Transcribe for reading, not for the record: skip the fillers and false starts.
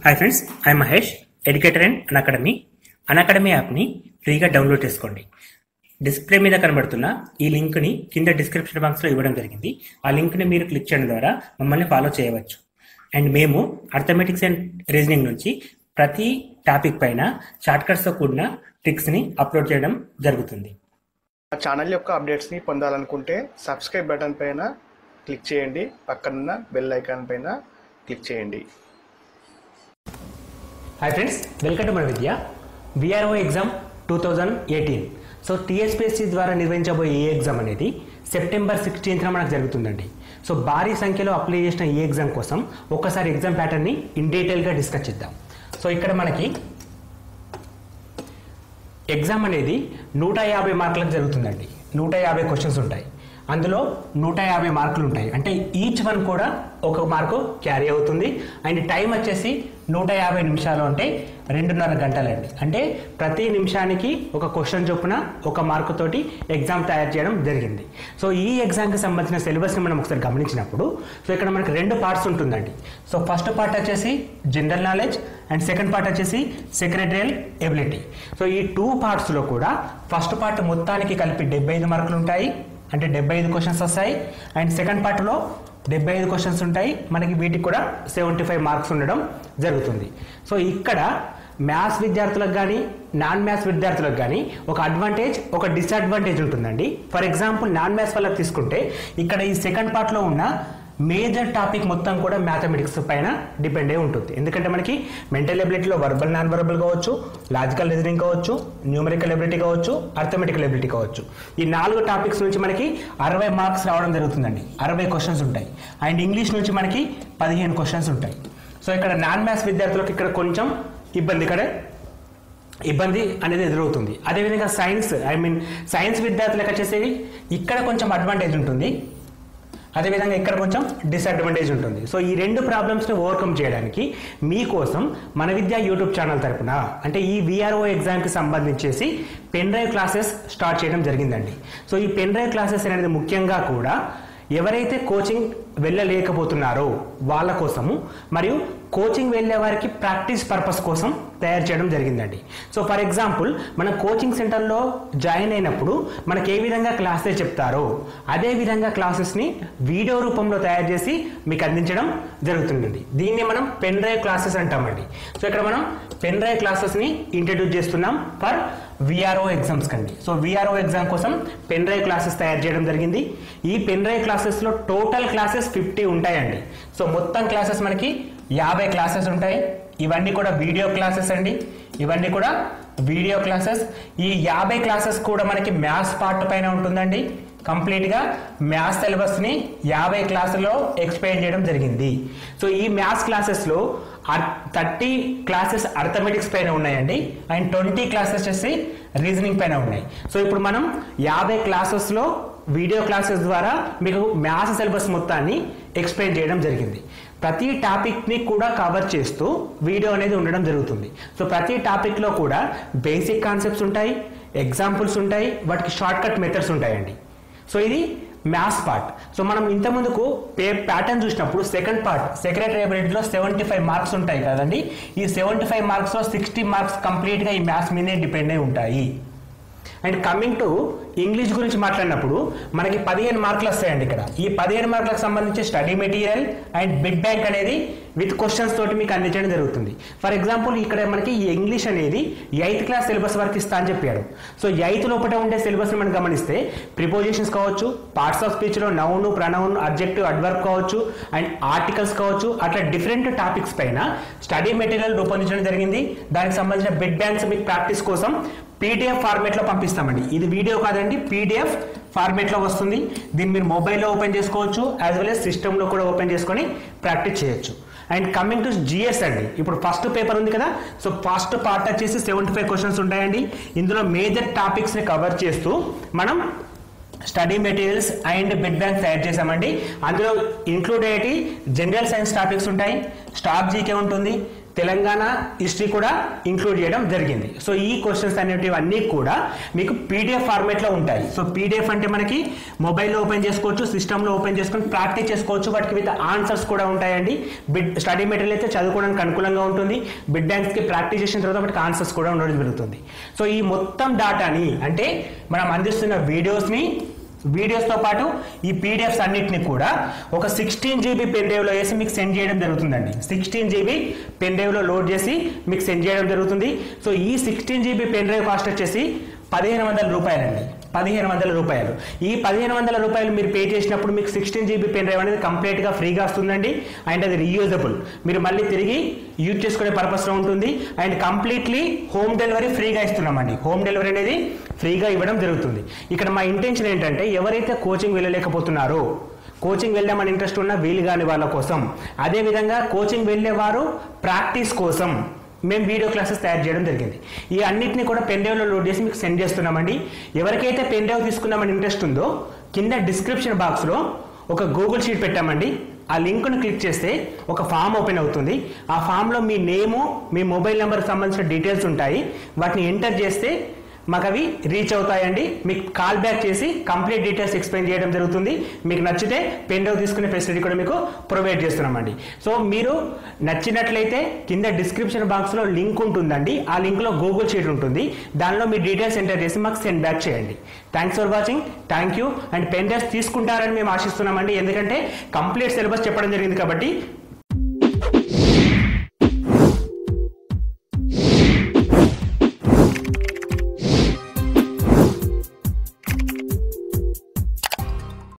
Hi friends, I Mahesh, educator and Unacademy యాప్ని ఫ్రీగా download చేసుకోండి. డిస్ప్లే మీద కనబడుతున్న ఈ లింక్ని కింద డిస్క్రిప్షన్ బాక్స్లో ఇవ్వడం జరిగింది. ఆ లింక్ని మీరు క్లిక్ చేయడం ద్వారా మమ్మల్ని ఫాలో చేయవచ్చు. అండ్ మేము అర్థమెటిక్స్ అండ్ రీజనింగ్ నుంచి ప్రతి టాపిక్ పైన షార్ట్కట్స్తో కూడిన ట్రిక్స్ని అప్లోడ్ చేయడం జరుగుతుంది. ఆ ఛానల్ యొక్క అప్డేట్స్ని పొందాలనుకుంటే సబ్స్క్రైబ్ బటన్ పైన క్లిక్ చేయండి, పక్కనున్న బెల్ ఐకాన్ పైన క్లిక్ చేయండి. హాయ్ ఫ్రెండ్స్, వెల్కమ్ టు మన Vidya. VRO exam 2018. So TSPSC ద్వారా నిర్వహించబోయే ఈ ఎగ్జామ్ అనేది సెప్టెంబర్ 16న మనకు జరుగుతుందండి. సో భారీ సంఖ్యలో అప్లై చేసిన ఈ ఎగ్జామ్ కోసం ఒక్కసారి ఎగ్జామ్ ప్యాటర్న్ని ఇన్ డీటెయిల్గా డిస్కస్ చేద్దాం. సో ఇక్కడ మనకి ఎగ్జామ్ అనేది 150 మార్కులకు జరుగుతుందండి. 150 క్వశ్చన్స్ ఉంటాయి. అందులో 150 మార్కులు ఉంటాయి. అంటే ఈచ్ వన్ కూడా ఒక మార్కు క్యారీ అవుతుంది. అండ్ టైం వచ్చేసి 150 నిమిషాలు అంటే 2.5 గంటలండి. అంటే ప్రతి నిమిషానికి ఒక క్వశ్చన్ చొప్పున ఒక మార్కుతోటి ఎగ్జామ్ తయారు చేయడం జరిగింది. సో ఈ ఎగ్జామ్కి సంబంధించిన సిలబస్ని మనం ఒకసారి గమనించినప్పుడు సో ఇక్కడ మనకి 2 పార్ట్స్ ఉంటుందండి. సో ఫస్ట్ పార్ట్ వచ్చేసి general knowledge and second part వచ్చేసి సెక్రటరియల్ ఎబిలిటీ. సో ఈ 2 పార్ట్స్లో కూడా ఫస్ట్ పార్ట్ మొత్తానికి కలిపి 75 మార్కులు ఉంటాయి. అంటే 75 క్వశ్చన్స్ వస్తాయి. అండ్ సెకండ్ పార్ట్లో 75 క్వశ్చన్స్ ఉంటాయి. మనకి వీటికి కూడా 75 మార్క్స్ ఉండడం జరుగుతుంది. సో ఇక్కడ మ్యాథ్స్ విద్యార్థులకు కానీ నాన్ మ్యాథ్స్ విద్యార్థులకు కానీ ఒక అడ్వాంటేజ్, ఒక డిసడ్వాంటేజ్ ఉంటుందండి. ఫర్ ఎగ్జాంపుల్ నాన్ మ్యాథ్స్ వాళ్ళకి తీసుకుంటే ఇక్కడ ఈ సెకండ్ పార్ట్లో ఉన్న మేజర్ టాపిక్ మొత్తం కూడా మ్యాథమెటిక్స్ పైన డిపెండ్ అయి ఉంటుంది. ఎందుకంటే మనకి మెంటల్ ఎబిలిటీలో వర్బల్, నాన్ వర్బల్ కావచ్చు, లాజికల్ రీజనింగ్ కావచ్చు, న్యూమరికల్ ఎబిలిటీ కావచ్చు, అర్థమెటికల్ ఎబిలిటీ కావచ్చు. ఈ 4 టాపిక్స్ నుంచి మనకి 60 మార్క్స్ రావడం జరుగుతుందండి. 60 క్వశ్చన్స్ ఉంటాయి. అండ్ ఇంగ్లీష్ నుంచి మనకి 15 క్వశ్చన్స్ ఉంటాయి. సో ఇక్కడ నాన్ మ్యాథ్స్ విద్యార్థులకు ఇక్కడ కొంచెం ఇబ్బంది అనేది ఎదురవుతుంది. అదేవిధంగా సైన్స్ విద్యార్థులకు వచ్చేసి ఇక్కడ కొంచెం అడ్వాంటేజ్ ఉంటుంది. అదేవిధంగా ఇక్కడ కొంచెం డిసడ్వాంటేజ్ ఉంటుంది. సో ఈ 2 ప్రాబ్లమ్స్ని ఓవర్కమ్ చేయడానికి మీకోసం మన విద్య యూట్యూబ్ ఛానల్ తరపున అంటే ఈ విఆర్ఓ ఎగ్జామ్కి సంబంధించేసి పెన్ డ్రైవ్ క్లాసెస్ స్టార్ట్ చేయడం జరిగిందండి. సో ఈ పెన్ డ్రైవ్ క్లాసెస్ అనేది ముఖ్యంగా కూడా ఎవరైతే కోచింగ్ వెళ్ళలేకపోతున్నారో వాళ్ళ కోసము, మరియు కోచింగ్ వెళ్ళే వారికి ప్రాక్టీస్ పర్పస్ కోసం తయారు చేయడం జరిగిందండి. సో ఫర్ ఎగ్జాంపుల్ మనం కోచింగ్ సెంటర్లో జాయిన్ అయినప్పుడు మనకు ఏ విధంగా క్లాసెస్ చెప్తారో అదే విధంగా క్లాసెస్ని వీడియో రూపంలో తయారు చేసి మీకు అందించడం జరుగుతుంది. దీన్ని మనం పెన్ డ్రైవ్ క్లాసెస్ అంటామండి. సో ఇక్కడ మనం పెన్ డ్రైవ్ క్లాసెస్ని ఇంట్రడ్యూస్ చేస్తున్నాం ఫర్ విఆర్ఓ ఎగ్జామ్స్ కండి. సో విఆర్ఓ ఎగ్జామ్ కోసం పెన్ డ్రైవ్ క్లాసెస్ తయారు చేయడం జరిగింది. ఈ పెన్ డ్రైవ్ క్లాసెస్లో టోటల్ క్లాసెస్ 50 ఉంటాయండి. సో మొత్తం క్లాసెస్ మనకి 50 క్లాసెస్ ఉంటాయి. ఇవన్నీ కూడా వీడియో క్లాసెస్ అండి. ఇవన్నీ కూడా వీడియో క్లాసెస్. ఈ 50 క్లాసెస్ కూడా మనకి మ్యాథ్స్ పార్ట్ పైన ఉంటుందండి. కంప్లీట్గా మ్యాథ్స్ సిలబస్ని 50 క్లాసుల్లో ఎక్స్ప్లెయిన్ చేయడం జరిగింది. సో ఈ మ్యాథ్స్ క్లాసెస్లో 30 క్లాసెస్ అర్థమెటిక్స్ పైన ఉన్నాయండి. అండ్ 20 క్లాసెస్ వచ్చేసి రీజనింగ్ పైన ఉన్నాయి. సో ఇప్పుడు మనం 50 క్లాసెస్లో వీడియో క్లాసెస్ ద్వారా మీకు మ్యాథ్స్ సిలబస్ మొత్తాన్ని ఎక్స్ప్లెయిన్ చేయడం జరిగింది. ప్రతి టాపిక్ని కూడా కవర్ చేస్తూ వీడియో అనేది ఉండడం జరుగుతుంది. సో ప్రతి టాపిక్లో కూడా బేసిక్ కాన్సెప్ట్స్ ఉంటాయి, ఎగ్జాంపుల్స్ ఉంటాయి, వాటికి షార్ట్ కట్ మెథడ్స్ ఉంటాయండి. సో ఇది మ్యాథ్స్ పార్ట్. సో మనం ఇంతకుముందుకు ప్యాటర్న్ చూసినప్పుడు సెకండ్ పార్ట్ సెక్రటరీ ఎబిలిటీలో 75 మార్క్స్ ఉంటాయి కదండి. ఈ 75 మార్క్స్లో 60 మార్క్స్ కంప్లీట్గా ఈ మ్యాథ్స్ మీదే డిపెండ్ అయి ఉంటాయి. అండ్ కమింగ్ టు ఇంగ్లీష్ గురించి మాట్లాడినప్పుడు మనకి 15 మార్కులు వస్తాయండి. ఇక్కడ ఈ 15 మార్కులకు సంబంధించి study material and bit bank అనేది విత్ క్వశ్చన్స్ తోటి మీకు అందించడం జరుగుతుంది. ఫర్ ఎగ్జాంపుల్ ఇక్కడ మనకి ఈ ఇంగ్లీష్ అనేది 8th క్లాస్ సిలబస్ వరకు ఇస్తా అని చెప్పాడు. సో 8th లోపల ఉండే సిలబస్ని మనం గమనిస్తే ప్రిపోజిషన్స్ కావచ్చు, పార్ట్స్ ఆఫ్ స్పీచ్లో నౌన్, ప్రనౌన్, అడ్జెక్టివ్, అడ్వర్బ్ కావచ్చు, అండ్ ఆర్టికల్స్ కావచ్చు, అట్లా డిఫరెంట్ టాపిక్స్ పైన స్టడీ మెటీరియల్ రూపొందించడం జరిగింది. దానికి సంబంధించిన బిట్ బ్యాంక్స్ మీకు ప్రాక్టీస్ కోసం PDF ఫార్మేట్లో పంపిస్తామండి. ఇది వీడియో కాదండి, PDF ఫార్మేట్లో వస్తుంది. దీన్ని మీరు మొబైల్లో ఓపెన్ చేసుకోవచ్చు, యాజ్ వెల్ as సిస్టంలో కూడా ఓపెన్ చేసుకొని ప్రాక్టీస్ చేయొచ్చు. అండ్ కమింగ్ టు GS అండి, ఇప్పుడు ఫస్ట్ పేపర్ ఉంది కదా. సో ఫస్ట్ పార్ట్ వచ్చేసి 75 క్వశ్చన్స్ ఉంటాయండి. ఇందులో మేజర్ టాపిక్స్ని కవర్ చేస్తూ మనం study materials and bit bank తయారు చేసామండి. అందులో ఇంక్లూడ్ అయ్యేటి జనరల్ సైన్స్ టాపిక్స్ ఉంటాయి, స్టాక్ జీకే ఉంటుంది, తెలంగాణ హిస్టరీ కూడా ఇంక్లూడ్ చేయడం జరిగింది. సో ఈ క్వశ్చన్స్ అనేటివి అన్నీ కూడా మీకు పీడిఎఫ్ ఫార్మేట్లో ఉంటాయి. సో పీడిఎఫ్ అంటే మనకి మొబైల్లో ఓపెన్ చేసుకోవచ్చు, సిస్టంలో ఓపెన్ చేసుకొని ప్రాక్టీస్ చేసుకోవచ్చు. వాటికి విత్ ఆన్సర్స్ కూడా ఉంటాయండి. బిడ్ స్టడీ మెటీరియల్ అయితే చదువుకోవడానికి అనుకూలంగా ఉంటుంది. బిడ్ బ్యాంక్స్కి ప్రాక్టీస్ చేసిన తర్వాత వాటికి ఆన్సర్స్ కూడా ఉండడం జరుగుతుంది. సో ఈ మొత్తం డాటాని అంటే మనం అందిస్తున్న వీడియోస్తో పాటు ఈ పీడిఎఫ్స్ అన్నిటిని కూడా ఒక 16 GB పెన్ డ్రైవ్లో వేసి మీకు సెండ్ చేయడం జరుగుతుందండి. 16 GB పెన్ డ్రైవ్లో లోడ్ చేసి మీకు సెండ్ చేయడం జరుగుతుంది. సో ఈ 16 GB పెన్ డ్రైవ్ కాస్ట్ వచ్చేసి 1500 రూపాయలండి. 1500 రూపాయలు. ఈ 1500 రూపాయలు మీరు పే చేసినప్పుడు మీకు 16 GB పెన్ డ్రైవ్ అనేది కంప్లీట్గా ఫ్రీగా వస్తుందండి. అండ్ అది రీయూజబుల్, మీరు మళ్ళీ తిరిగి యూజ్ చేసుకునే పర్పస్లో ఉంటుంది. అండ్ కంప్లీట్లీ హోమ్ డెలివరీ ఫ్రీగా ఇస్తున్నామండి. హోమ్ డెలివరీ అనేది ఫ్రీగా ఇవ్వడం జరుగుతుంది. ఇక్కడ మా ఇంటెన్షన్ ఏంటంటే ఎవరైతే కోచింగ్ వెళ్ళలేకపోతున్నారో, కోచింగ్ వెళ్దామని ఇంట్రెస్ట్ ఉన్న వీలు కాని వాళ్ళ కోసం, అదేవిధంగా కోచింగ్ వెళ్ళేవారు ప్రాక్టీస్ కోసం మేము వీడియో క్లాసెస్ తయారు చేయడం జరిగింది. ఈ అన్నిటిని కూడా పెన్ డ్రైవ్లో లోడ్ చేసి మీకు సెండ్ చేస్తున్నామండి. ఎవరికైతే పెన్ డ్రైవ్ తీసుకున్నామని ఇంట్రెస్ట్ ఉందో కింద డిస్క్రిప్షన్ బాక్స్లో ఒక గూగుల్ షీట్ పెట్టామండి. ఆ లింక్ను క్లిక్ చేస్తే ఒక ఫామ్ ఓపెన్ అవుతుంది. ఆ ఫామ్లో మీ నేము, మీ మొబైల్ నెంబర్కి సంబంధించిన డీటెయిల్స్ ఉంటాయి. వాటిని ఎంటర్ చేస్తే మాకు అవి రీచ్ అవుతాయండి. మీకు కాల్ బ్యాక్ చేసి కంప్లీట్ డీటెయిల్స్ ఎక్స్ప్లెయిన్ చేయడం జరుగుతుంది. మీకు నచ్చితే పెన్ డ్రైవ్ తీసుకునే ఫెసిలిటీ కూడా మీకు ప్రొవైడ్ చేస్తున్నామండి. సో మీరు నచ్చినట్లయితే కింద డిస్క్రిప్షన్ బాక్స్లో లింక్ ఉంటుందండి. ఆ లింక్లో గూగుల్ షీట్ ఉంటుంది. దానిలో మీ డీటెయిల్స్ ఎంటర్ చేసి మాకు సెండ్ బ్యాక్ చేయండి. Thanks for watching. Thank you. And pen drives తీసుకుంటారని మేము ఆశిస్తున్నామండి. ఎందుకంటే కంప్లీట్ సిలబస్ చెప్పడం జరిగింది కాబట్టి